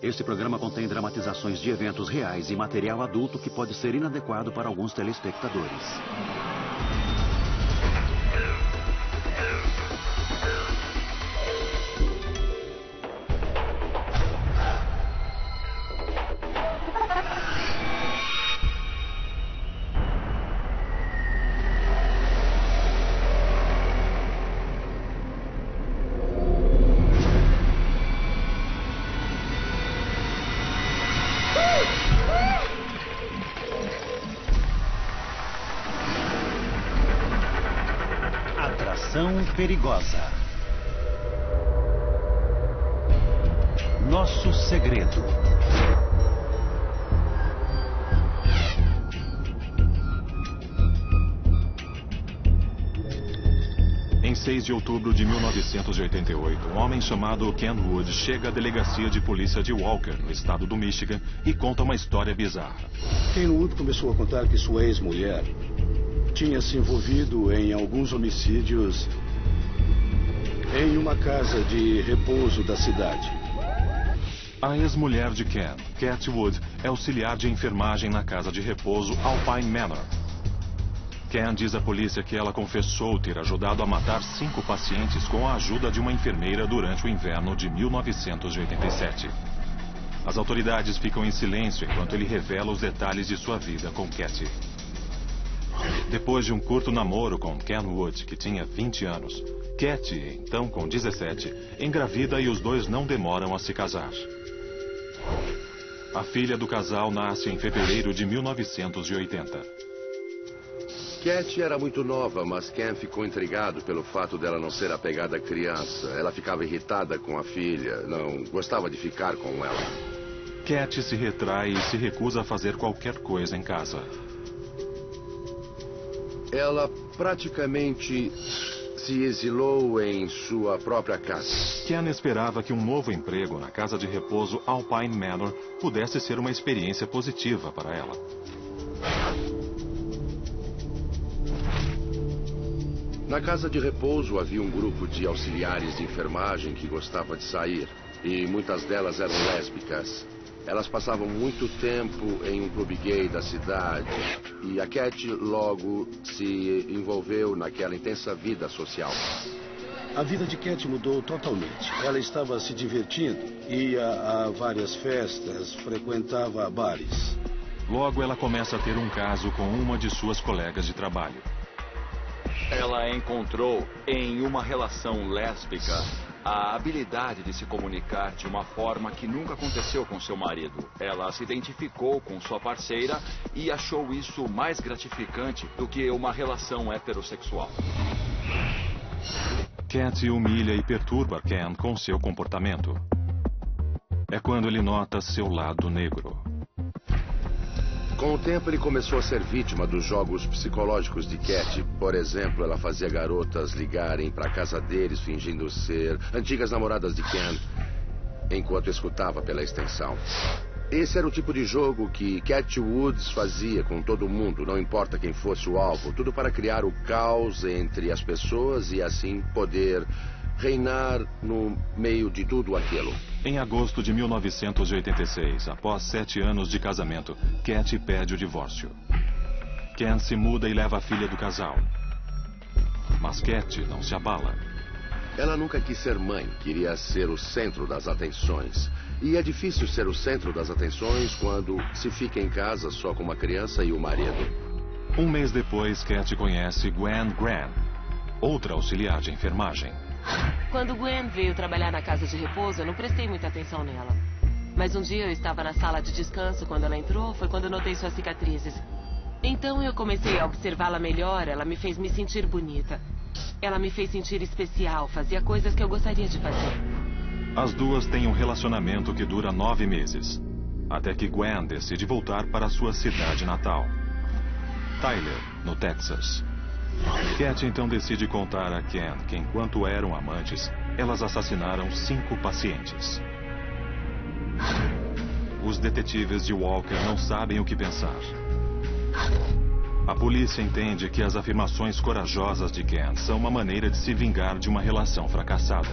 Este programa contém dramatizações de eventos reais e material adulto que pode ser inadequado para alguns telespectadores. Perigosa. Nosso segredo. Em 6 de outubro de 1988, um homem chamado Ken Wood chega à delegacia de polícia de Walker, no estado do Michigan, e conta uma história bizarra. Ken Wood começou a contar que sua ex-mulher tinha se envolvido em alguns homicídios em uma casa de repouso da cidade. A ex-mulher de Ken, Cat Wood, é auxiliar de enfermagem na casa de repouso Alpine Manor. Ken diz à polícia que ela confessou ter ajudado a matar 5 pacientes com a ajuda de uma enfermeira durante o inverno de 1987. As autoridades ficam em silêncio enquanto ele revela os detalhes de sua vida com Cat. Depois de um curto namoro com Ken Wood, que tinha 20 anos, Cat, então com 17, engravida e os dois não demoram a se casar. A filha do casal nasce em fevereiro de 1980. Cat era muito nova, mas Ken ficou intrigado pelo fato dela não ser apegada à criança. Ela ficava irritada com a filha, não gostava de ficar com ela. Cat se retrai e se recusa a fazer qualquer coisa em casa. Ela praticamente se exilou em sua própria casa. Ken esperava que um novo emprego na casa de repouso Alpine Manor pudesse ser uma experiência positiva para ela. Na casa de repouso havia um grupo de auxiliares de enfermagem que gostava de sair, e muitas delas eram lésbicas. Elas passavam muito tempo em um clube gay da cidade, e a Cat logo se envolveu naquela intensa vida social. A vida de Cat mudou totalmente. Ela estava se divertindo, ia a várias festas, frequentava bares. Logo ela começa a ter um caso com uma de suas colegas de trabalho. Ela encontrou em uma relação lésbica a habilidade de se comunicar de uma forma que nunca aconteceu com seu marido. Ela se identificou com sua parceira e achou isso mais gratificante do que uma relação heterossexual. Cat humilha e perturba Ken com seu comportamento. É quando ele nota seu lado negro. Com o tempo, ele começou a ser vítima dos jogos psicológicos de Cat. Por exemplo, ela fazia garotas ligarem para a casa deles fingindo ser antigas namoradas de Ken, enquanto escutava pela extensão. Esse era o tipo de jogo que Cat Woods fazia com todo mundo, não importa quem fosse o alvo, tudo para criar o caos entre as pessoas e assim poder reinar no meio de tudo aquilo. Em agosto de 1986, após 7 anos de casamento, Cat pede o divórcio. Ken se muda e leva a filha do casal. Mas Cat não se abala. Ela nunca quis ser mãe, queria ser o centro das atenções. E é difícil ser o centro das atenções quando se fica em casa só com uma criança e o marido. Um mês depois, Cat conhece Gwen Gran, outra auxiliar de enfermagem. Quando Gwen veio trabalhar na casa de repouso, eu não prestei muita atenção nela. Mas um dia eu estava na sala de descanso quando ela entrou, foi quando eu notei suas cicatrizes. Então eu comecei a observá-la melhor, ela me fez me sentir bonita. Ela me fez sentir especial, fazia coisas que eu gostaria de fazer. As duas têm um relacionamento que dura 9 meses. Até que Gwen decide voltar para sua cidade natal, Tyler, no Texas. Cat então decide contar a Ken que enquanto eram amantes, elas assassinaram 5 pacientes. Os detetives de Walker não sabem o que pensar. A polícia entende que as afirmações corajosas de Ken são uma maneira de se vingar de uma relação fracassada.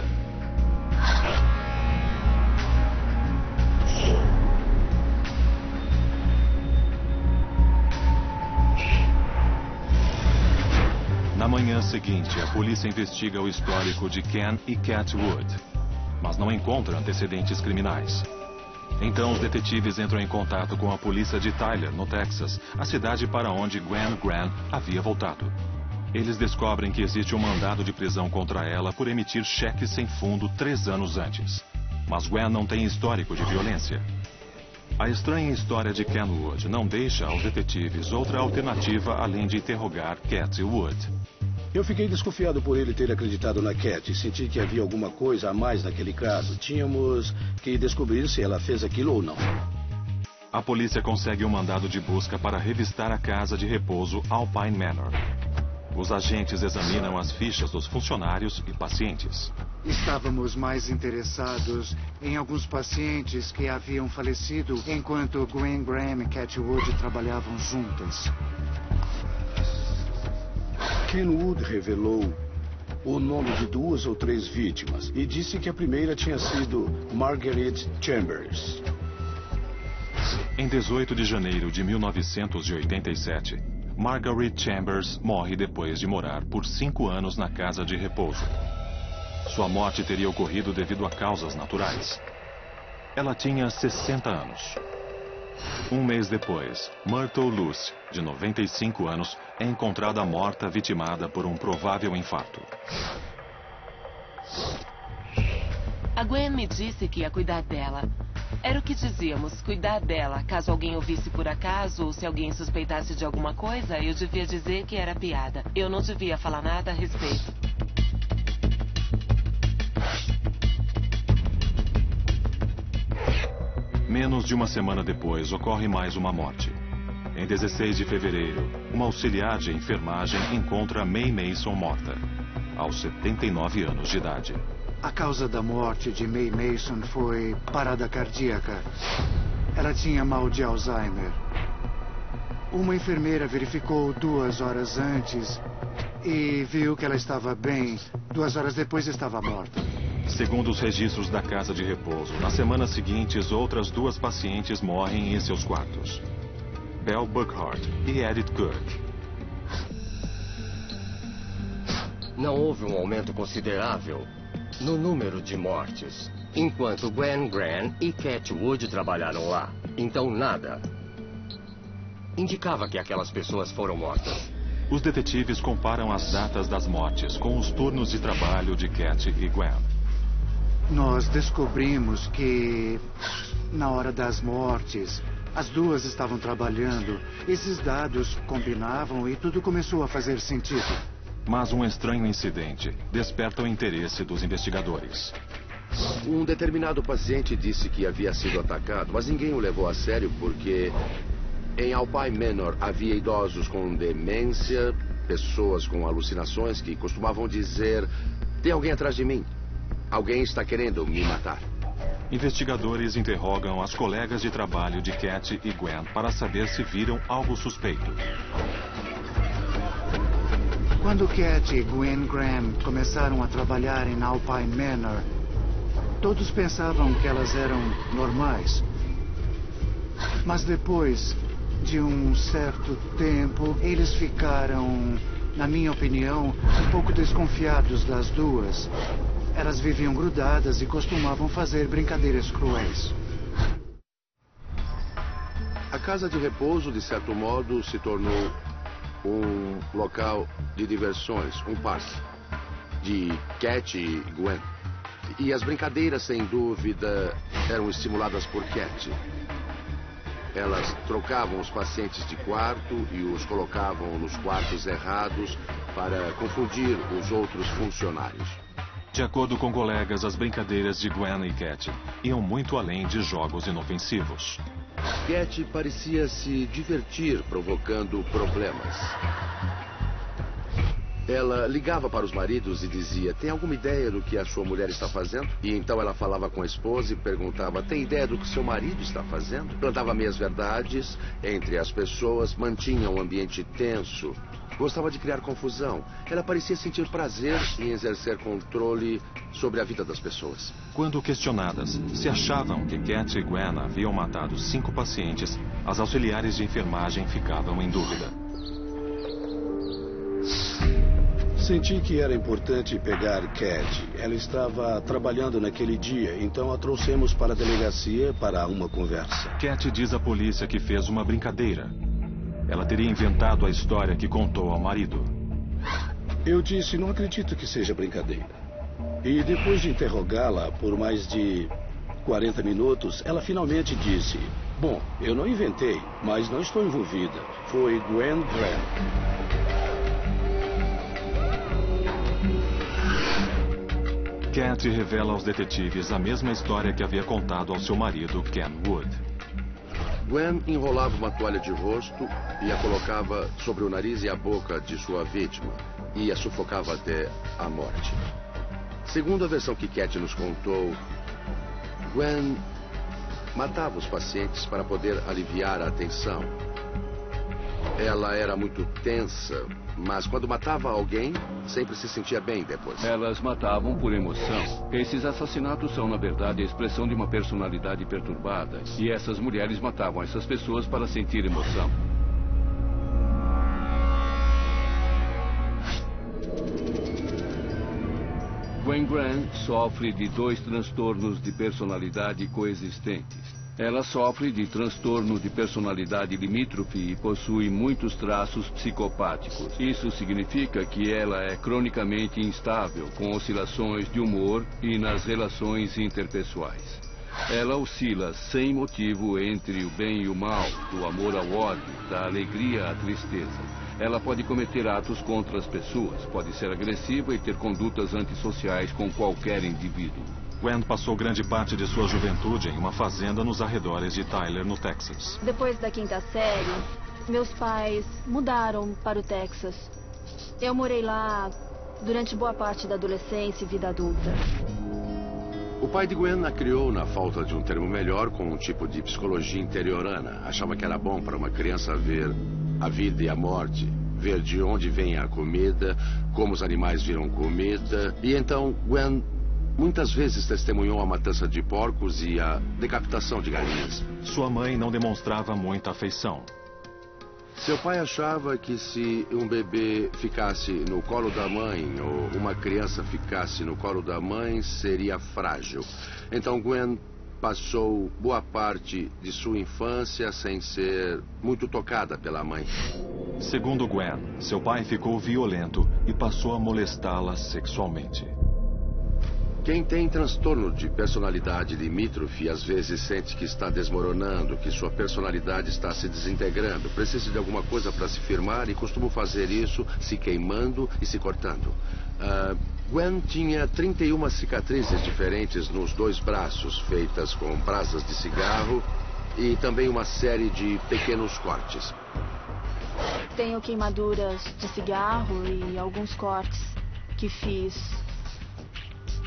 Na manhã seguinte, a polícia investiga o histórico de Ken e Cat Wood, mas não encontra antecedentes criminais. Então, os detetives entram em contato com a polícia de Tyler, no Texas, a cidade para onde Gwen Graham havia voltado. Eles descobrem que existe um mandado de prisão contra ela por emitir cheques sem fundo 3 anos antes. Mas Gwen não tem histórico de violência. A estranha história de Ken Wood não deixa aos detetives outra alternativa além de interrogar Cat Wood. Eu fiquei desconfiado por ele ter acreditado na Cat e senti que havia alguma coisa a mais naquele caso. Tínhamos que descobrir se ela fez aquilo ou não. A polícia consegue um mandado de busca para revistar a casa de repouso Alpine Manor. Os agentes examinam as fichas dos funcionários e pacientes. Estávamos mais interessados em alguns pacientes que haviam falecido enquanto Gwen Graham e Cat Wood trabalhavam juntas. Ken Wood revelou o nome de 2 ou 3 vítimas e disse que a primeira tinha sido Margaret Chambers. Em 18 de janeiro de 1987, Margaret Chambers morre depois de morar por 5 anos na casa de repouso. Sua morte teria ocorrido devido a causas naturais. Ela tinha 60 anos. Um mês depois, Myrtle Luce, de 95 anos, é encontrada morta vitimada por um provável infarto. A Gwen me disse que ia cuidar dela. Era o que dizíamos, cuidar dela. Caso alguém ouvisse por acaso, ou se alguém suspeitasse de alguma coisa, eu devia dizer que era piada. Eu não devia falar nada a respeito. Menos de uma semana depois, ocorre mais uma morte. Em 16 de fevereiro, uma auxiliar de enfermagem encontra May Mason morta, aos 79 anos de idade. A causa da morte de May Mason foi parada cardíaca. Ela tinha mal de Alzheimer. Uma enfermeira verificou 2 horas antes e viu que ela estava bem. 2 horas depois estava morta. Segundo os registros da casa de repouso, nas semanas seguintes, outras 2 pacientes morrem em seus quartos. Belle Burkhart e Edith Kirk. Não houve um aumento considerável no número de mortes, enquanto Gwen Graham e Cat Wood trabalharam lá. Então nada indicava que aquelas pessoas foram mortas. Os detetives comparam as datas das mortes com os turnos de trabalho de Cat e Gwen. Nós descobrimos que, na hora das mortes, as 2 estavam trabalhando. Esses dados combinavam e tudo começou a fazer sentido. Mas um estranho incidente desperta o interesse dos investigadores. Um determinado paciente disse que havia sido atacado, mas ninguém o levou a sério porque em Alpine Manor havia idosos com demência, pessoas com alucinações que costumavam dizer: "Tem alguém atrás de mim. Alguém está querendo me matar." Investigadores interrogam as colegas de trabalho de Cat e Gwen para saber se viram algo suspeito. Quando Cat e Gwen Graham começaram a trabalhar em Alpine Manor, todos pensavam que elas eram normais. Mas depois de um certo tempo, eles ficaram, na minha opinião, um pouco desconfiados das 2. Elas viviam grudadas e costumavam fazer brincadeiras cruéis. A casa de repouso, de certo modo, se tornou um local de diversões, um parque de Cat e Gwen. E as brincadeiras, sem dúvida, eram estimuladas por Cat. Elas trocavam os pacientes de quarto e os colocavam nos quartos errados para confundir os outros funcionários. De acordo com colegas, as brincadeiras de Gwen e Cat iam muito além de jogos inofensivos. Cat parecia se divertir provocando problemas. Ela ligava para os maridos e dizia: "Tem alguma ideia do que a sua mulher está fazendo?" E então ela falava com a esposa e perguntava: "Tem ideia do que seu marido está fazendo?" Plantava meias-verdades entre as pessoas, mantinha um ambiente tenso. Gostava de criar confusão. Ela parecia sentir prazer em exercer controle sobre a vida das pessoas. Quando questionadas se achavam que Cat e Gwen haviam matado 5 pacientes, as auxiliares de enfermagem ficavam em dúvida. Senti que era importante pegar Cat. Ela estava trabalhando naquele dia, então a trouxemos para a delegacia para uma conversa. Cat diz à polícia que fez uma brincadeira. Ela teria inventado a história que contou ao marido. Eu disse, não acredito que seja brincadeira. E depois de interrogá-la por mais de 40 minutos, ela finalmente disse: bom, eu não inventei, mas não estou envolvida. Foi Gwen Graham. Cat revela aos detetives a mesma história que havia contado ao seu marido, Ken Wood. Gwen enrolava uma toalha de rosto e a colocava sobre o nariz e a boca de sua vítima e a sufocava até a morte. Segundo a versão que Cat nos contou, Gwen matava os pacientes para poder aliviar a tensão. Ela era muito tensa, mas quando matava alguém, sempre se sentia bem depois. Elas matavam por emoção. Esses assassinatos são, na verdade, a expressão de uma personalidade perturbada. E essas mulheres matavam essas pessoas para sentir emoção. Gwen Graham sofre de 2 transtornos de personalidade coexistentes. Ela sofre de transtorno de personalidade limítrofe e possui muitos traços psicopáticos. Isso significa que ela é cronicamente instável, com oscilações de humor e nas relações interpessoais. Ela oscila sem motivo entre o bem e o mal, do amor ao ódio, da alegria à tristeza. Ela pode cometer atos contra as pessoas, pode ser agressiva e ter condutas antissociais com qualquer indivíduo. Gwen passou grande parte de sua juventude em uma fazenda nos arredores de Tyler, no Texas. Depois da 5ª série, meus pais mudaram para o Texas. Eu morei lá durante boa parte da adolescência e vida adulta. O pai de Gwen a criou, na falta de um termo melhor, com um tipo de psicologia interiorana. Achava que era bom para uma criança ver a vida e a morte, ver de onde vem a comida, como os animais viram comida. E então Gwen muitas vezes testemunhou a matança de porcos e a decapitação de galinhas. Sua mãe não demonstrava muita afeição. Seu pai achava que se um bebê ficasse no colo da mãe ou uma criança ficasse no colo da mãe, seria frágil. Então Gwen passou boa parte de sua infância sem ser muito tocada pela mãe. Segundo Gwen, seu pai ficou violento e passou a molestá-la sexualmente. Quem tem transtorno de personalidade limítrofe às vezes sente que está desmoronando, que sua personalidade está se desintegrando. Precisa de alguma coisa para se firmar e costuma fazer isso se queimando e se cortando. Gwen tinha 31 cicatrizes diferentes nos 2 braços, feitas com brasas de cigarro e também uma série de pequenos cortes. Tenho queimaduras de cigarro e alguns cortes que fiz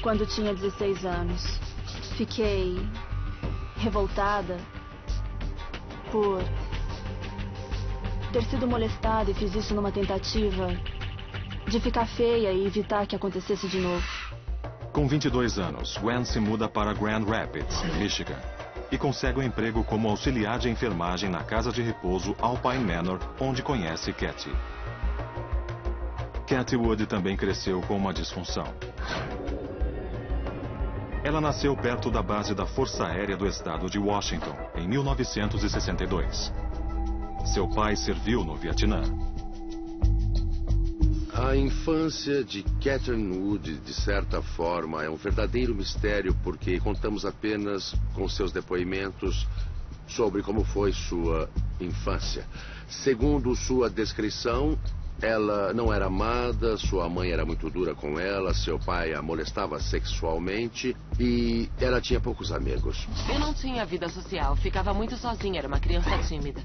quando tinha 16 anos. Fiquei revoltada por ter sido molestada e fiz isso numa tentativa de ficar feia e evitar que acontecesse de novo. Com 22 anos, Gwen se muda para Grand Rapids, Michigan, e consegue um emprego como auxiliar de enfermagem na casa de repouso Alpine Manor, onde conhece Cat. Cat Wood também cresceu com uma disfunção. Ela nasceu perto da base da Força Aérea do Estado de Washington, em 1962. Seu pai serviu no Vietnã. A infância de Catherine Wood, de certa forma, é um verdadeiro mistério porque contamos apenas com seus depoimentos sobre como foi sua infância. Segundo sua descrição, ela não era amada, sua mãe era muito dura com ela, seu pai a molestava sexualmente e ela tinha poucos amigos. Eu não tinha vida social, ficava muito sozinha, era uma criança tímida.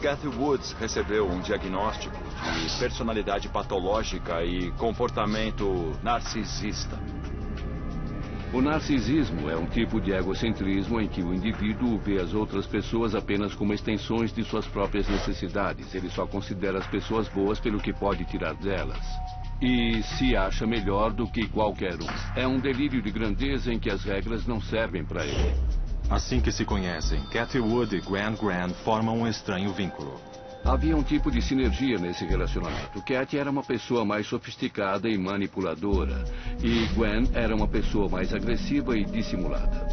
Cathy Woods recebeu um diagnóstico de personalidade patológica e comportamento narcisista. O narcisismo é um tipo de egocentrismo em que o indivíduo vê as outras pessoas apenas como extensões de suas próprias necessidades. Ele só considera as pessoas boas pelo que pode tirar delas. E se acha melhor do que qualquer um. É um delírio de grandeza em que as regras não servem para ele. Assim que se conhecem, Katie Wood e Gwen Grant formam um estranho vínculo. Havia um tipo de sinergia nesse relacionamento. Katie era uma pessoa mais sofisticada e manipuladora, e Gwen era uma pessoa mais agressiva e dissimulada.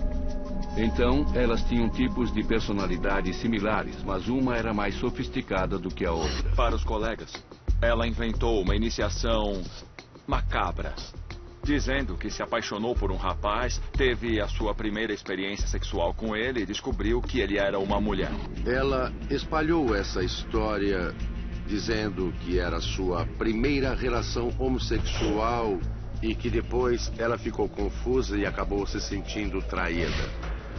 Então, elas tinham tipos de personalidade similares, mas uma era mais sofisticada do que a outra. Para os colegas, ela inventou uma iniciação macabra, dizendo que se apaixonou por um rapaz, teve a sua primeira experiência sexual com ele e descobriu que ele era uma mulher. Ela espalhou essa história dizendo que era sua primeira relação homossexual e que depois ela ficou confusa e acabou se sentindo traída.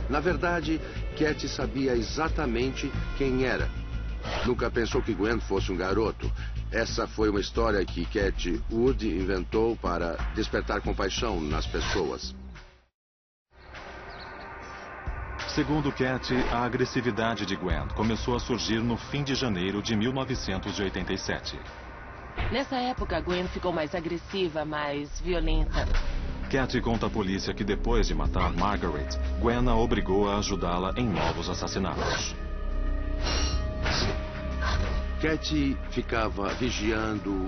Na verdade, Katie sabia exatamente quem era. Nunca pensou que Gwen fosse um garoto. Essa foi uma história que Katie Wood inventou para despertar compaixão nas pessoas. Segundo Katie, a agressividade de Gwen começou a surgir no fim de janeiro de 1987. Nessa época, Gwen ficou mais agressiva, mais violenta. Katie conta à polícia que depois de matar Margaret, Gwen a obrigou a ajudá-la em novos assassinatos. Katie ficava vigiando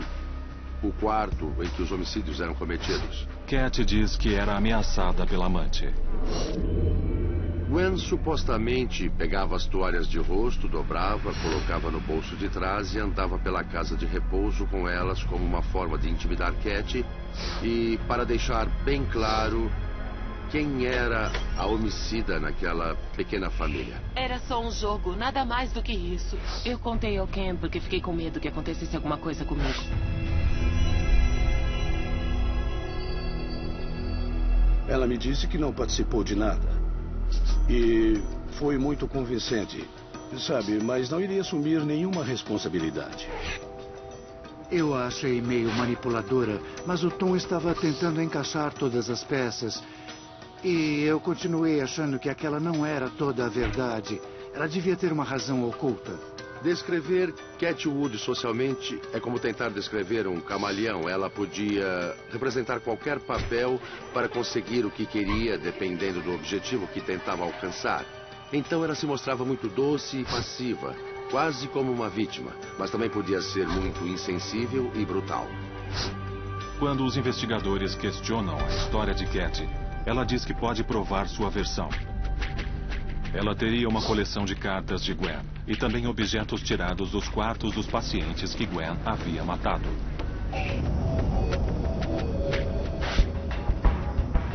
o quarto em que os homicídios eram cometidos. Katie diz que era ameaçada pela amante. Gwen supostamente pegava as toalhas de rosto, dobrava, colocava no bolso de trás e andava pela casa de repouso com elas como uma forma de intimidar Katie e para deixar bem claro quem era a homicida naquela pequena família. Era só um jogo, nada mais do que isso. Eu contei ao Ken porque fiquei com medo que acontecesse alguma coisa comigo. Ela me disse que não participou de nada. E foi muito convincente, sabe, mas não iria assumir nenhuma responsabilidade. Eu a achei meio manipuladora, mas o Tom estava tentando encaixar todas as peças. E eu continuei achando que aquela não era toda a verdade. Ela devia ter uma razão oculta. Descrever Katie Wood socialmente é como tentar descrever um camaleão. Ela podia representar qualquer papel para conseguir o que queria, dependendo do objetivo que tentava alcançar. Então ela se mostrava muito doce e passiva, quase como uma vítima, mas também podia ser muito insensível e brutal. Quando os investigadores questionam a história de Katie, ela diz que pode provar sua versão. Ela teria uma coleção de cartas de Gwen e também objetos tirados dos quartos dos pacientes que Gwen havia matado.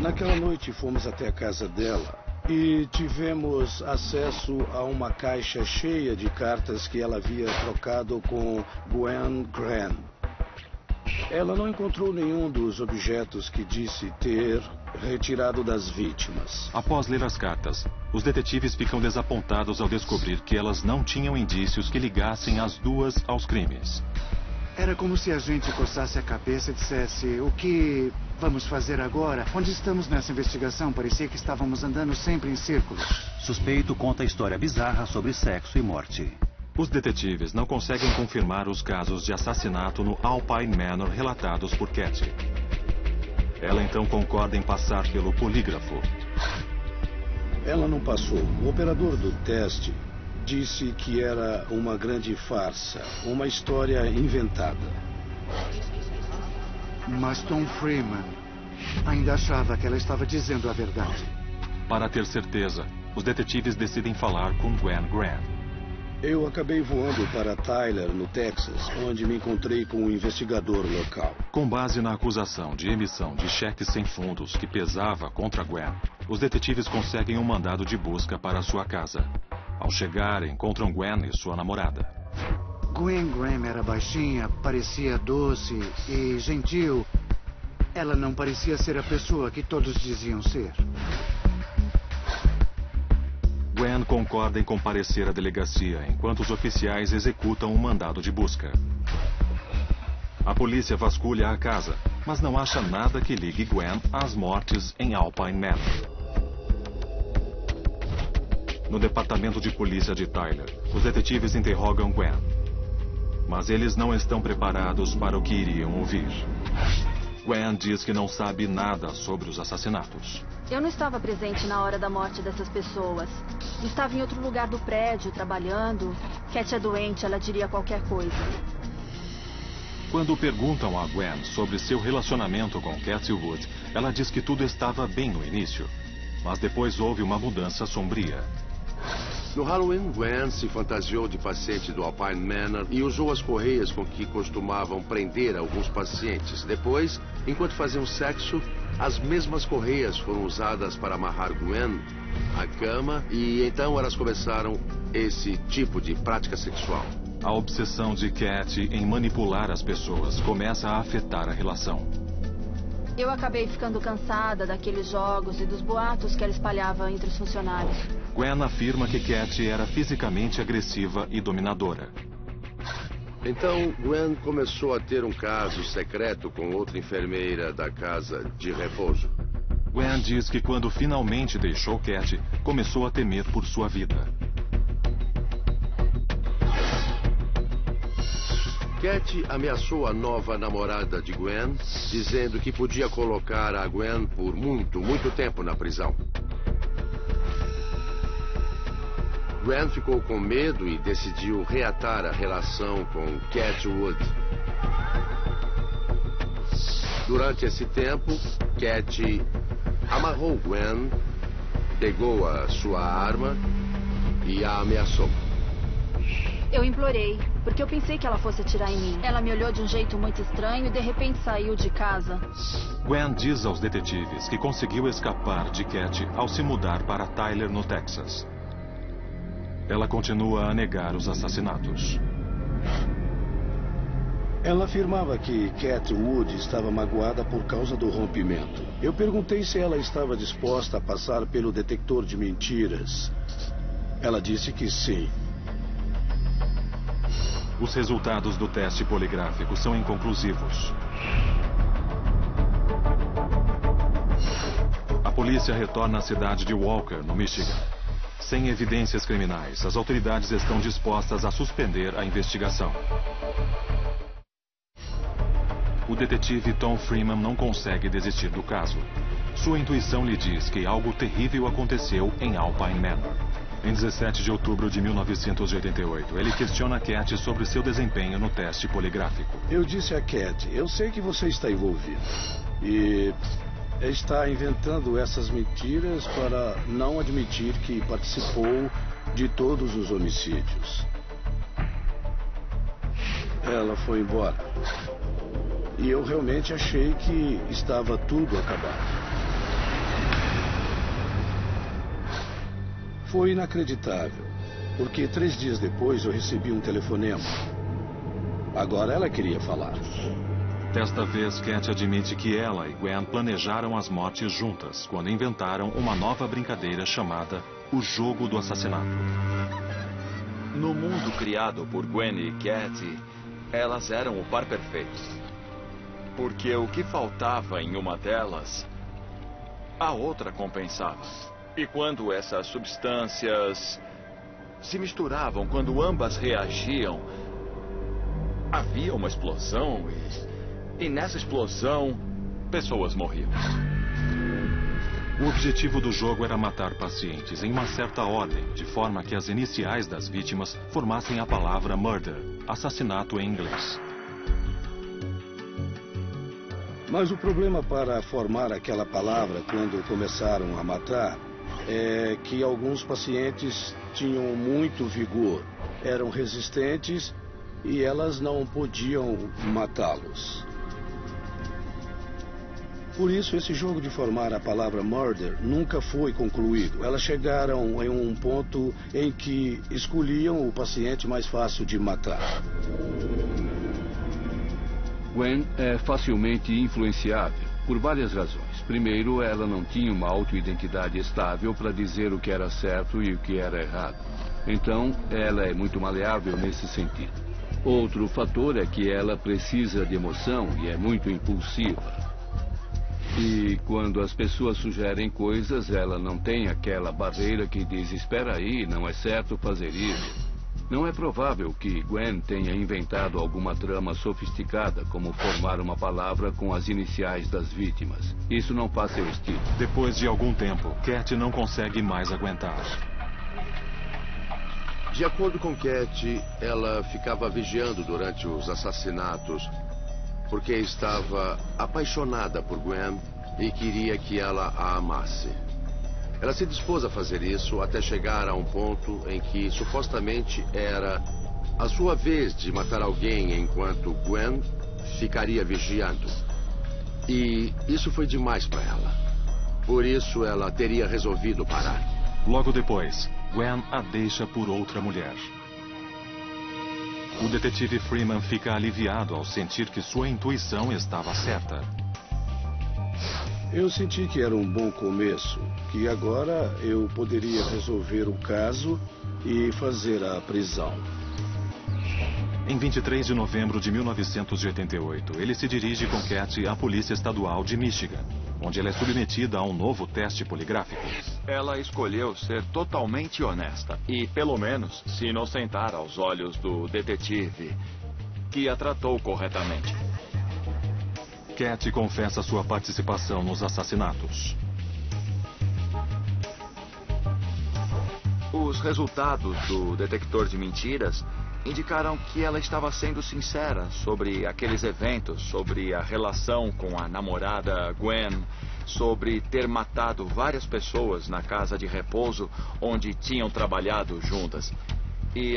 Naquela noite fomos até a casa dela e tivemos acesso a uma caixa cheia de cartas que ela havia trocado com Gwen Grant. Ela não encontrou nenhum dos objetos que disse ter retirado das vítimas. Após ler as cartas, os detetives ficam desapontados ao descobrir que elas não tinham indícios que ligassem as duas aos crimes. Era como se a gente coçasse a cabeça e dissesse: o que vamos fazer agora? Onde estamos nessa investigação? Parecia que estávamos andando sempre em círculos. Suspeito conta a história bizarra sobre sexo e morte. Os detetives não conseguem confirmar os casos de assassinato no Alpine Manor relatados por Katie. Ela então concorda em passar pelo polígrafo. Ela não passou. O operador do teste disse que era uma grande farsa, uma história inventada. Mas Tom Freeman ainda achava que ela estava dizendo a verdade. Para ter certeza, os detetives decidem falar com Gwen Grant. Eu acabei voando para Tyler, no Texas, onde me encontrei com um investigador local. Com base na acusação de emissão de cheques sem fundos que pesava contra Gwen, os detetives conseguem um mandado de busca para sua casa. Ao chegar, encontram Gwen e sua namorada. Gwen Graham era baixinha, parecia doce e gentil. Ela não parecia ser a pessoa que todos diziam ser. Gwen concorda em comparecer à delegacia enquanto os oficiais executam um mandado de busca. A polícia vasculha a casa, mas não acha nada que ligue Gwen às mortes em Alpine Manor. No departamento de polícia de Tyler, os detetives interrogam Gwen. Mas eles não estão preparados para o que iriam ouvir. Gwen diz que não sabe nada sobre os assassinatos. Eu não estava presente na hora da morte dessas pessoas. Estava em outro lugar do prédio, trabalhando. Cat é doente, ela diria qualquer coisa. Quando perguntam a Gwen sobre seu relacionamento com Cat Wood, ela diz que tudo estava bem no início. Mas depois houve uma mudança sombria. No Halloween, Gwen se fantasiou de paciente do Alpine Manor e usou as correias com que costumavam prender alguns pacientes. Depois, enquanto faziam sexo, as mesmas correias foram usadas para amarrar Gwen à cama e então elas começaram esse tipo de prática sexual. A obsessão de Cat em manipular as pessoas começa a afetar a relação. Eu acabei ficando cansada daqueles jogos e dos boatos que ela espalhava entre os funcionários. Gwen afirma que Cat era fisicamente agressiva e dominadora. Então, Gwen começou a ter um caso secreto com outra enfermeira da casa de repouso. Gwen diz que quando finalmente deixou Cat, começou a temer por sua vida. Cat ameaçou a nova namorada de Gwen, dizendo que podia colocar a Gwen por muito tempo na prisão. Gwen ficou com medo e decidiu reatar a relação com Cat Wood. Durante esse tempo, Cat amarrou Gwen, pegou a sua arma e a ameaçou. Eu implorei, porque eu pensei que ela fosse atirar em mim. Ela me olhou de um jeito muito estranho e de repente saiu de casa. Gwen diz aos detetives que conseguiu escapar de Cat ao se mudar para Tyler, no Texas. Ela continua a negar os assassinatos. Ela afirmava que Cat Wood estava magoada por causa do rompimento. Eu perguntei se ela estava disposta a passar pelo detector de mentiras. Ela disse que sim. Os resultados do teste poligráfico são inconclusivos. A polícia retorna à cidade de Walker, no Michigan. Sem evidências criminais, as autoridades estão dispostas a suspender a investigação. O detetive Tom Freeman não consegue desistir do caso. Sua intuição lhe diz que algo terrível aconteceu em Alpine Manor. Em 17 de outubro de 1988, ele questiona Cat sobre seu desempenho no teste poligráfico. Eu disse a Cat, eu sei que você está envolvido. E está inventando essas mentiras para não admitir que participou de todos os homicídios. Ela foi embora. E eu realmente achei que estava tudo acabado. Foi inacreditável, porque 3 dias depois eu recebi um telefonema. Agora ela queria falar. Desta vez, Cat admite que ela e Gwen planejaram as mortes juntas, quando inventaram uma nova brincadeira chamada o jogo do assassinato. No mundo criado por Gwen e Cat, elas eram o par perfeito. Porque o que faltava em uma delas, a outra compensava. E quando essas substâncias se misturavam, quando ambas reagiam, havia uma explosão e nessa explosão, pessoas morriam. O objetivo do jogo era matar pacientes em uma certa ordem, de forma que as iniciais das vítimas formassem a palavra murder, assassinato em inglês. Mas o problema para formar aquela palavra quando começaram a matar é que alguns pacientes tinham muito vigor, eram resistentes e elas não podiam matá-los. Por isso, esse jogo de formar a palavra murder nunca foi concluído. Elas chegaram em um ponto em que escolhiam o paciente mais fácil de matar. Gwen é facilmente influenciável, por várias razões. Primeiro, ela não tinha uma autoidentidade estável para dizer o que era certo e o que era errado. Então, ela é muito maleável nesse sentido. Outro fator é que ela precisa de emoção e é muito impulsiva. E quando as pessoas sugerem coisas, ela não tem aquela barreira que diz, espera aí, não é certo fazer isso. Não é provável que Gwen tenha inventado alguma trama sofisticada, como formar uma palavra com as iniciais das vítimas. Isso não faz seu estilo. Depois de algum tempo, Cat não consegue mais aguentar. De acordo com Cat, ela ficava vigiando durante os assassinatos porque estava apaixonada por Gwen e queria que ela a amasse. Ela se dispôs a fazer isso até chegar a um ponto em que supostamente era a sua vez de matar alguém enquanto Gwen ficaria vigiando. E isso foi demais para ela. Por isso ela teria resolvido parar. Logo depois, Gwen a deixa por outra mulher. O detetive Freeman fica aliviado ao sentir que sua intuição estava certa. Eu senti que era um bom começo, que agora eu poderia resolver o caso e fazer a prisão. Em 23 de novembro de 1988, ele se dirige com Cat à Polícia Estadual de Michigan, onde ela é submetida a um novo teste poligráfico. Ela escolheu ser totalmente honesta e, pelo menos, se inocentar aos olhos do detetive, que a tratou corretamente. Cat confessa sua participação nos assassinatos. Os resultados do detector de mentiras indicaram que ela estava sendo sincera sobre aqueles eventos, sobre a relação com a namorada Gwen, sobre ter matado várias pessoas na casa de repouso onde tinham trabalhado juntas. E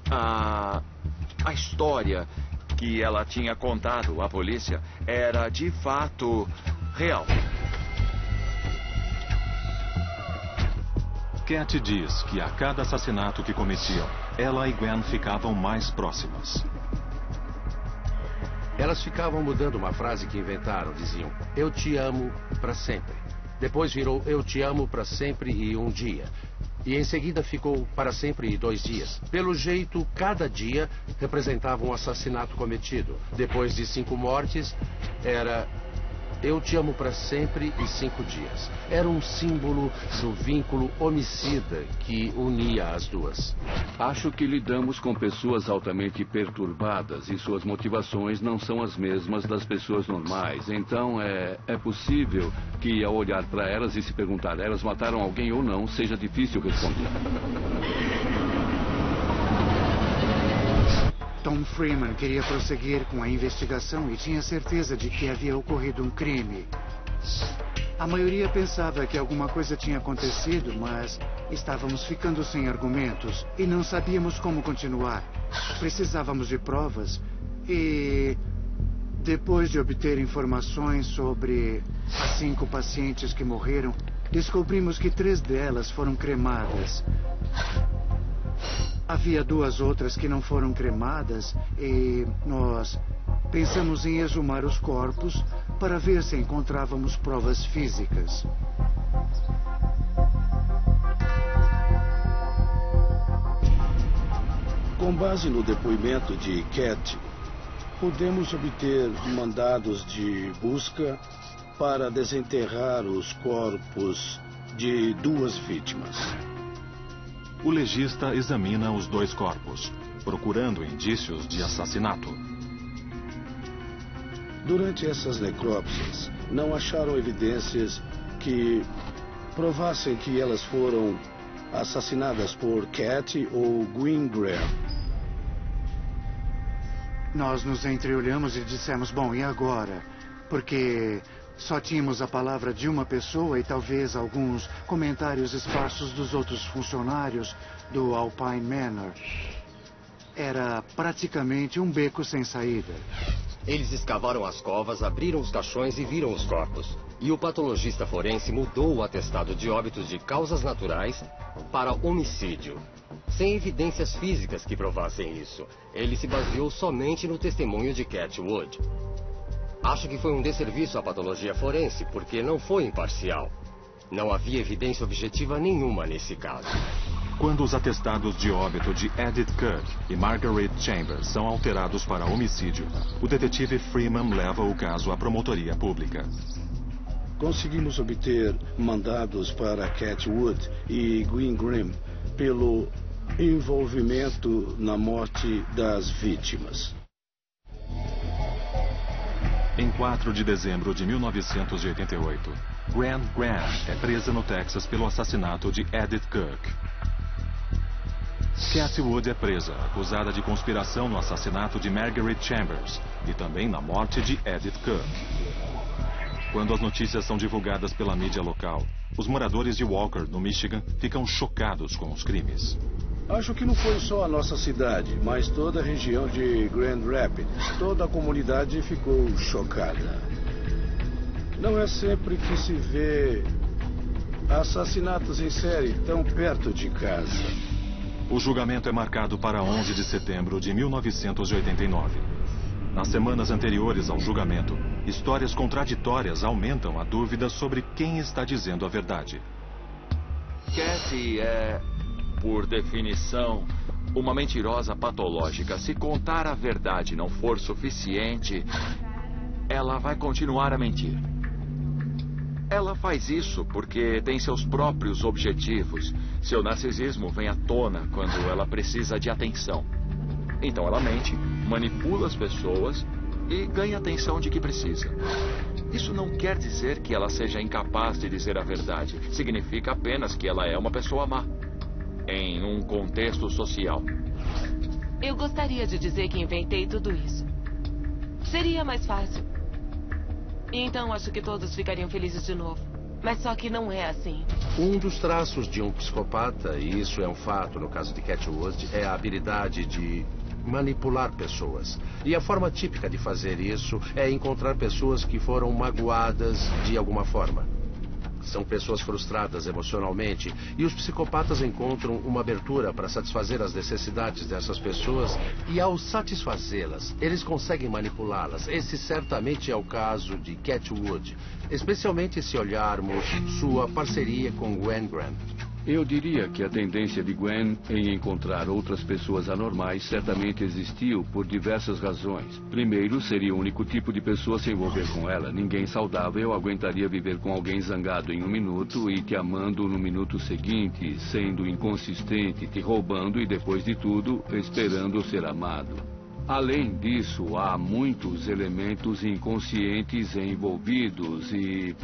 a história que ela tinha contado à polícia era de fato real. Cat diz que a cada assassinato que cometiam, ela e Gwen ficavam mais próximas. Elas ficavam mudando uma frase que inventaram. Diziam, eu te amo para sempre. Depois virou, eu te amo para sempre e um dia. E em seguida ficou para sempre e 2 dias. Pelo jeito, cada dia representava um assassinato cometido. Depois de 5 mortes, era eu te amo para sempre e 5 dias. Era um símbolo do vínculo homicida que unia as duas. Acho que lidamos com pessoas altamente perturbadas e suas motivações não são as mesmas das pessoas normais. Então é possível que ao olhar para elas e se perguntar elas mataram alguém ou não, seja difícil responder. Tom Freeman queria prosseguir com a investigação e tinha certeza de que havia ocorrido um crime. A maioria pensava que alguma coisa tinha acontecido, mas estávamos ficando sem argumentos e não sabíamos como continuar. Precisávamos de provas e, depois de obter informações sobre as 5 pacientes que morreram, descobrimos que 3 delas foram cremadas. Havia 2 outras que não foram cremadas e nós pensamos em exumar os corpos para ver se encontrávamos provas físicas. Com base no depoimento de Cat, podemos obter mandados de busca para desenterrar os corpos de 2 vítimas. O legista examina os 2 corpos, procurando indícios de assassinato. Durante essas necrópsias, não acharam evidências que provassem que elas foram assassinadas por Cat ou Gwen Graham. Nós nos entreolhamos e dissemos, bom, e agora? Porque só tínhamos a palavra de uma pessoa e talvez alguns comentários esparsos dos outros funcionários do Alpine Manor. Era praticamente um beco sem saída. Eles escavaram as covas, abriram os caixões e viram os corpos. E o patologista forense mudou o atestado de óbitos de causas naturais para homicídio, sem evidências físicas que provassem isso. Ele se baseou somente no testemunho de Cat Wood. Acho que foi um desserviço à patologia forense, porque não foi imparcial. Não havia evidência objetiva nenhuma nesse caso. Quando os atestados de óbito de Edith Kirk e Margaret Chambers são alterados para homicídio, o detetive Freeman leva o caso à promotoria pública. Conseguimos obter mandados para Cat Wood e Gwen Graham pelo envolvimento na morte das vítimas. Em 4 de dezembro de 1988, Gwen Grant é presa no Texas pelo assassinato de Edith Kirk. Cathy Wood é presa, acusada de conspiração no assassinato de Margaret Chambers e também na morte de Edith Kirk. Quando as notícias são divulgadas pela mídia local, os moradores de Walker, no Michigan, ficam chocados com os crimes. Acho que não foi só a nossa cidade, mas toda a região de Grand Rapids. Toda a comunidade ficou chocada. Não é sempre que se vê assassinatos em série tão perto de casa. O julgamento é marcado para 11 de setembro de 1989. Nas semanas anteriores ao julgamento, histórias contraditórias aumentam a dúvida sobre quem está dizendo a verdade. Cathy é, por definição, uma mentirosa patológica. Se contar a verdade não for suficiente, ela vai continuar a mentir. Ela faz isso porque tem seus próprios objetivos. Seu narcisismo vem à tona quando ela precisa de atenção. Então ela mente, manipula as pessoas e ganha a atenção de que precisa. Isso não quer dizer que ela seja incapaz de dizer a verdade. Significa apenas que ela é uma pessoa má, em um contexto social. Eu gostaria de dizer que inventei tudo isso. Seria mais fácil. E então acho que todos ficariam felizes de novo. Mas só que não é assim. Um dos traços de um psicopata, e isso é um fato no caso de Cathy Wood, é a habilidade de manipular pessoas. E a forma típica de fazer isso é encontrar pessoas que foram magoadas de alguma forma. São pessoas frustradas emocionalmente e os psicopatas encontram uma abertura para satisfazer as necessidades dessas pessoas e ao satisfazê-las, eles conseguem manipulá-las. Esse certamente é o caso de Cathy Wood, especialmente se olharmos sua parceria com Gwen Grant. Eu diria que a tendência de Gwen em encontrar outras pessoas anormais certamente existiu por diversas razões. Primeiro, seria o único tipo de pessoa a se envolver com ela. Ninguém saudável aguentaria viver com alguém zangado em um minuto e te amando no minuto seguinte, sendo inconsistente, te roubando e, depois de tudo, esperando ser amado. Além disso, há muitos elementos inconscientes envolvidos e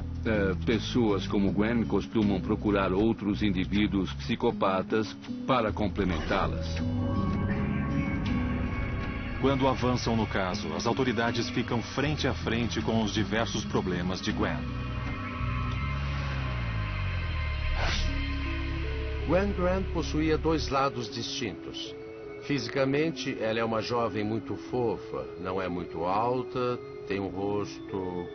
pessoas como Gwen costumam procurar outros indivíduos psicopatas para complementá-las. Quando avançam no caso, as autoridades ficam frente a frente com os diversos problemas de Gwen. Gwen Grant possuía dois lados distintos. Fisicamente, ela é uma jovem muito fofa, não é muito alta, tem um rosto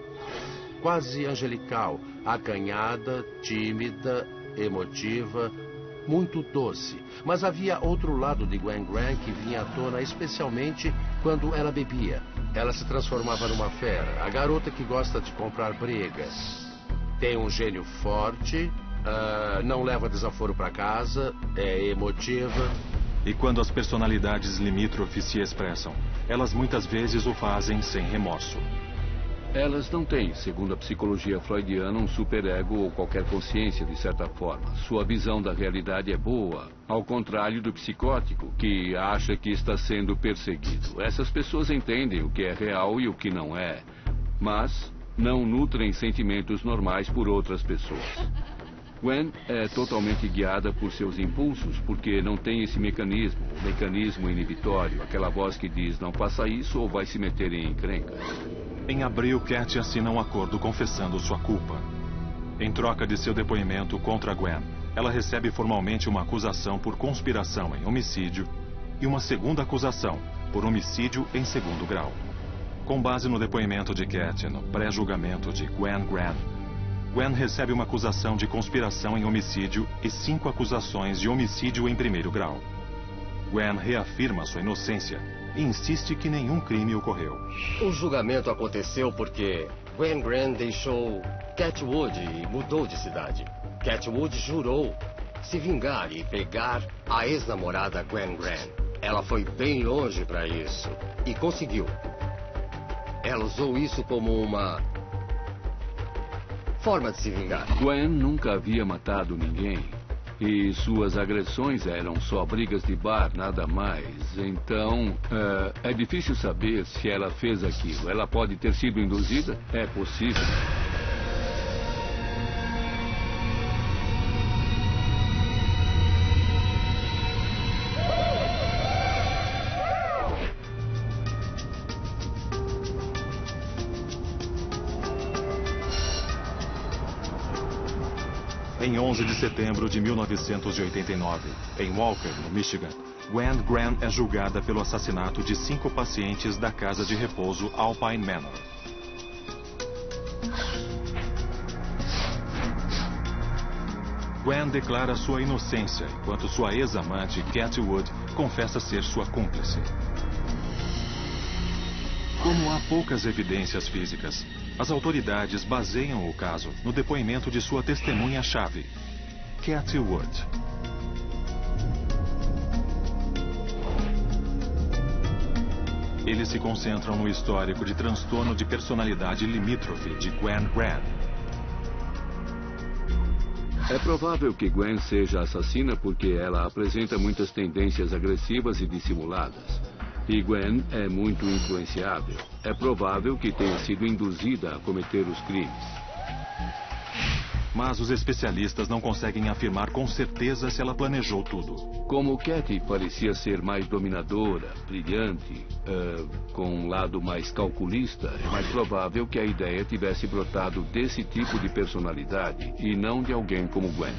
quase angelical, acanhada, tímida, emotiva, muito doce. Mas havia outro lado de Gwen Grant que vinha à tona especialmente quando ela bebia. Ela se transformava numa fera, a garota que gosta de comprar brigas. Tem um gênio forte, não leva desaforo para casa, é emotiva. E quando as personalidades limítrofes se expressam, elas muitas vezes o fazem sem remorso. Elas não têm, segundo a psicologia freudiana, um superego ou qualquer consciência de certa forma. Sua visão da realidade é boa, ao contrário do psicótico, que acha que está sendo perseguido. Essas pessoas entendem o que é real e o que não é, mas não nutrem sentimentos normais por outras pessoas. Gwen é totalmente guiada por seus impulsos, porque não tem esse mecanismo, o mecanismo inibitório, aquela voz que diz não faça isso ou vai se meter em encrencas. Em abril, Cathy assina um acordo confessando sua culpa. Em troca de seu depoimento contra Gwen, ela recebe formalmente uma acusação por conspiração em homicídio e uma segunda acusação por homicídio em segundo grau. Com base no depoimento de Cathy no pré-julgamento de Gwen Grant, Gwen recebe uma acusação de conspiração em homicídio e 5 acusações de homicídio em primeiro grau. Gwen reafirma sua inocência e insiste que nenhum crime ocorreu. O julgamento aconteceu porque Gwen Grant deixou Cathy Wood e mudou de cidade. Cathy Wood jurou se vingar e pegar a ex-namorada Gwen Grant. Ela foi bem longe para isso e conseguiu. Ela usou isso como uma forma de se vingar. Gwen nunca havia matado ninguém. E suas agressões eram só brigas de bar, nada mais. Então, é difícil saber se ela fez aquilo. Ela pode ter sido induzida? É possível. Em 11 de setembro de 1989, em Walker, no Michigan, Gwen Graham é julgada pelo assassinato de 5 pacientes da casa de repouso Alpine Manor. Gwen declara sua inocência, enquanto sua ex-amante, Katie Wood, confessa ser sua cúmplice. Como há poucas evidências físicas, as autoridades baseiam o caso no depoimento de sua testemunha-chave, Katie Wood. Eles se concentram no histórico de transtorno de personalidade limítrofe de Gwen Graham. É provável que Gwen seja assassina porque ela apresenta muitas tendências agressivas e dissimuladas. E Gwen é muito influenciável. É provável que tenha sido induzida a cometer os crimes. Mas os especialistas não conseguem afirmar com certeza se ela planejou tudo. Como Katie parecia ser mais dominadora, brilhante, com um lado mais calculista, é mais provável que a ideia tivesse brotado desse tipo de personalidade e não de alguém como Gwen.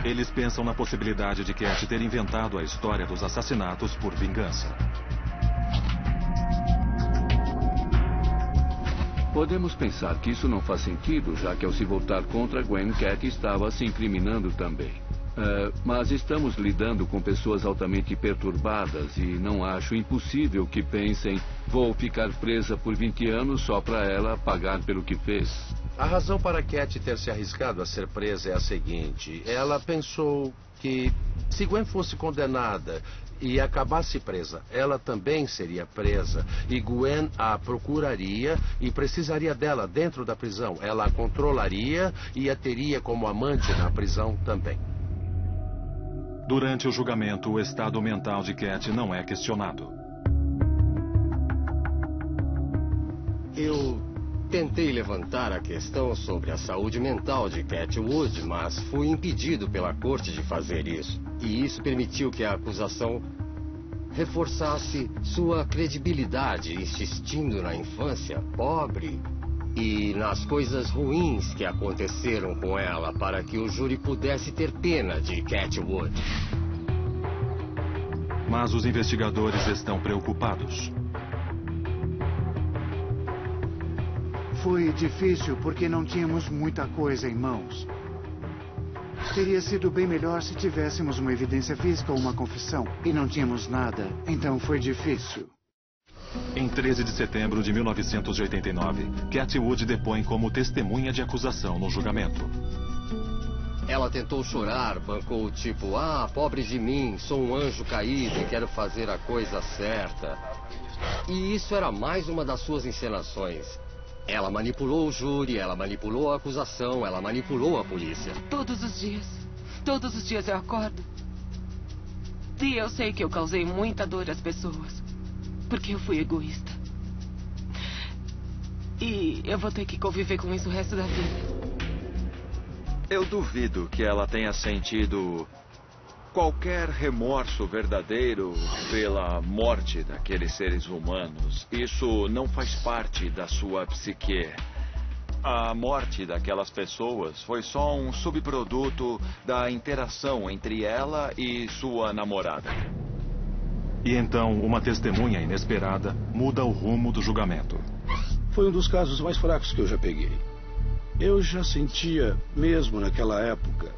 Eles pensam na possibilidade de Katie ter inventado a história dos assassinatos por vingança. Podemos pensar que isso não faz sentido, já que ao se voltar contra Gwen, Katie estava se incriminando também. Mas estamos lidando com pessoas altamente perturbadas e não acho impossível que pensem: vou ficar presa por 20 anos só para ela pagar pelo que fez. A razão para Katie ter se arriscado a ser presa é a seguinte: ela pensou que se Gwen fosse condenada e acabasse presa, ela também seria presa. E Gwen a procuraria e precisaria dela dentro da prisão. Ela a controlaria e a teria como amante na prisão também. Durante o julgamento, o estado mental de Katie não é questionado. Eu tentei levantar a questão sobre a saúde mental de Katie Wood, mas fui impedido pela corte de fazer isso. E isso permitiu que a acusação reforçasse sua credibilidade, insistindo na infância pobre e nas coisas ruins que aconteceram com ela, para que o júri pudesse ter pena de Katie Wood. Mas os investigadores estão preocupados. Foi difícil porque não tínhamos muita coisa em mãos. Teria sido bem melhor se tivéssemos uma evidência física ou uma confissão. E não tínhamos nada, então foi difícil. Em 13 de setembro de 1989, Katie Wood depõe como testemunha de acusação no julgamento. Ela tentou chorar, bancou o tipo: pobre de mim, sou um anjo caído e quero fazer a coisa certa. E isso era mais uma das suas encenações. Ela manipulou o júri, ela manipulou a acusação, ela manipulou a polícia. Todos os dias eu acordo. E eu sei que eu causei muita dor às pessoas, porque eu fui egoísta. E eu vou ter que conviver com isso o resto da vida. Eu duvido que ela tenha sentido qualquer remorso verdadeiro pela morte daqueles seres humanos. Isso não faz parte da sua psique. A morte daquelas pessoas foi só um subproduto da interação entre ela e sua namorada. E então, uma testemunha inesperada muda o rumo do julgamento. Foi um dos casos mais fracos que eu já peguei. Eu já sentia, mesmo naquela época,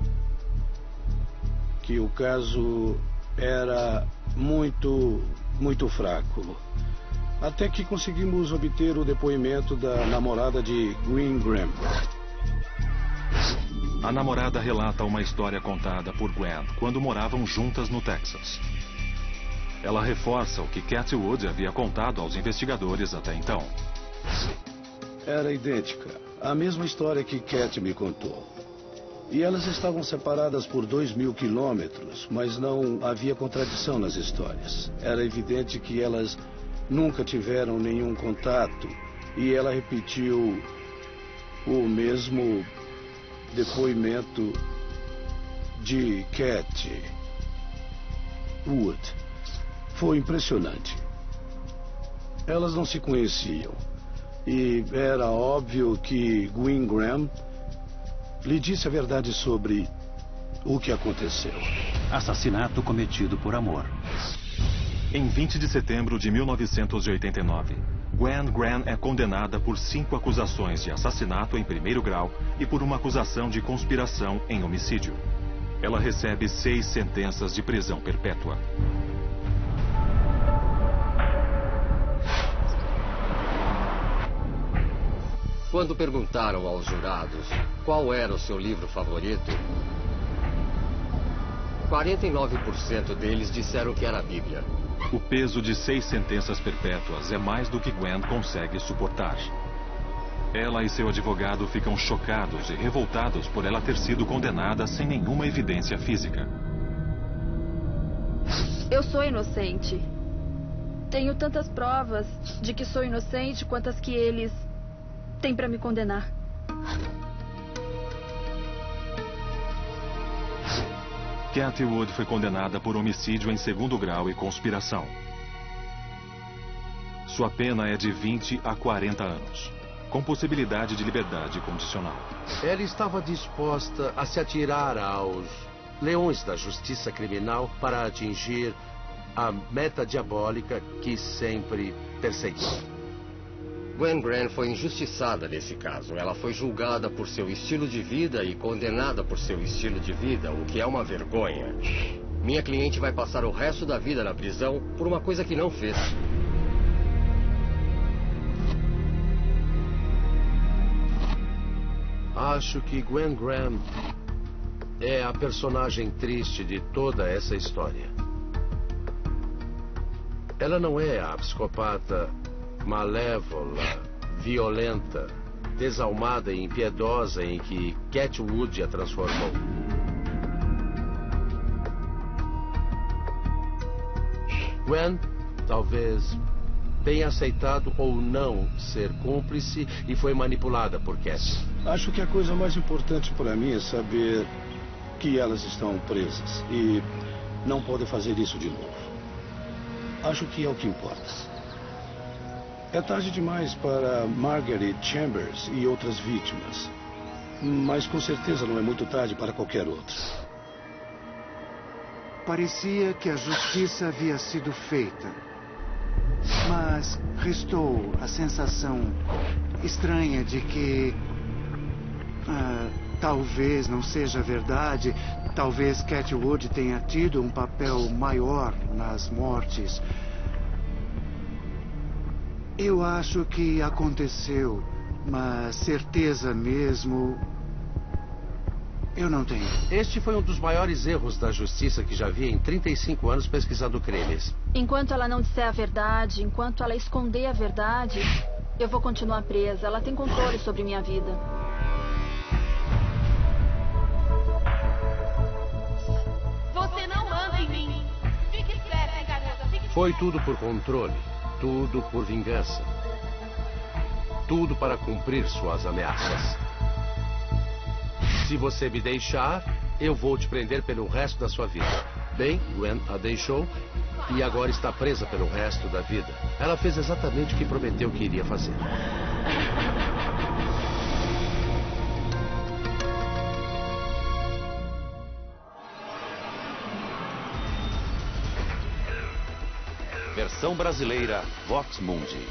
que o caso era muito fraco. Até que conseguimos obter o depoimento da namorada de Gwen Graham. A namorada relata uma história contada por Gwen quando moravam juntas no Texas. Ela reforça o que Katie Wood havia contado aos investigadores até então. Era idêntica. A mesma história que Katie me contou. E elas estavam separadas por 2.000 quilômetros, mas não havia contradição nas histórias. Era evidente que elas nunca tiveram nenhum contato. E ela repetiu o mesmo depoimento de Cat Wood. Foi impressionante. Elas não se conheciam. E era óbvio que Gwen Graham lhe disse a verdade sobre o que aconteceu. Assassinato cometido por amor. Em 20 de setembro de 1989, Gwen Graham é condenada por 5 acusações de assassinato em primeiro grau e por uma acusação de conspiração em homicídio. Ela recebe 6 sentenças de prisão perpétua. Quando perguntaram aos jurados qual era o seu livro favorito, 49% deles disseram que era a Bíblia. O peso de 6 sentenças perpétuas é mais do que Gwen consegue suportar. Ela e seu advogado ficam chocados e revoltados por ela ter sido condenada sem nenhuma evidência física. Eu sou inocente. Tenho tantas provas de que sou inocente quantas que eles têm para me condenar. Cat Wood foi condenada por homicídio em segundo grau e conspiração. Sua pena é de 20 a 40 anos, com possibilidade de liberdade condicional. Ela estava disposta a se atirar aos leões da justiça criminal para atingir a meta diabólica que sempre perseguiu. Gwen Graham foi injustiçada nesse caso. Ela foi julgada por seu estilo de vida e condenada por seu estilo de vida, o que é uma vergonha. Minha cliente vai passar o resto da vida na prisão por uma coisa que não fez. Acho que Gwen Graham é a personagem triste de toda essa história. Ela não é a psicopata malévola, violenta, desalmada e impiedosa em que Cat Wood a transformou. Gwen talvez tenha aceitado ou não ser cúmplice e foi manipulada por Cat. Acho que a coisa mais importante para mim é saber que elas estão presas e não podem fazer isso de novo. Acho que é o que importa. É tarde demais para Margaret Chambers e outras vítimas. Mas com certeza não é muito tarde para qualquer outra. Parecia que a justiça havia sido feita. Mas restou a sensação estranha de que talvez não seja verdade. Talvez Cat Wood tenha tido um papel maior nas mortes. Eu acho que aconteceu, mas certeza mesmo eu não tenho. Este foi um dos maiores erros da justiça que já vi em 35 anos pesquisando crimes. Enquanto ela não disser a verdade, enquanto ela esconder a verdade, eu vou continuar presa. Ela tem controle sobre minha vida. Você não manda em mim. Fique esperta, garota. Foi tudo por controle. Tudo por vingança. Tudo para cumprir suas ameaças. Se você me deixar, eu vou te prender pelo resto da sua vida. Bem, Gwen a deixou e agora está presa pelo resto da vida. Ela fez exatamente o que prometeu que iria fazer. Versão brasileira Vox Mundi.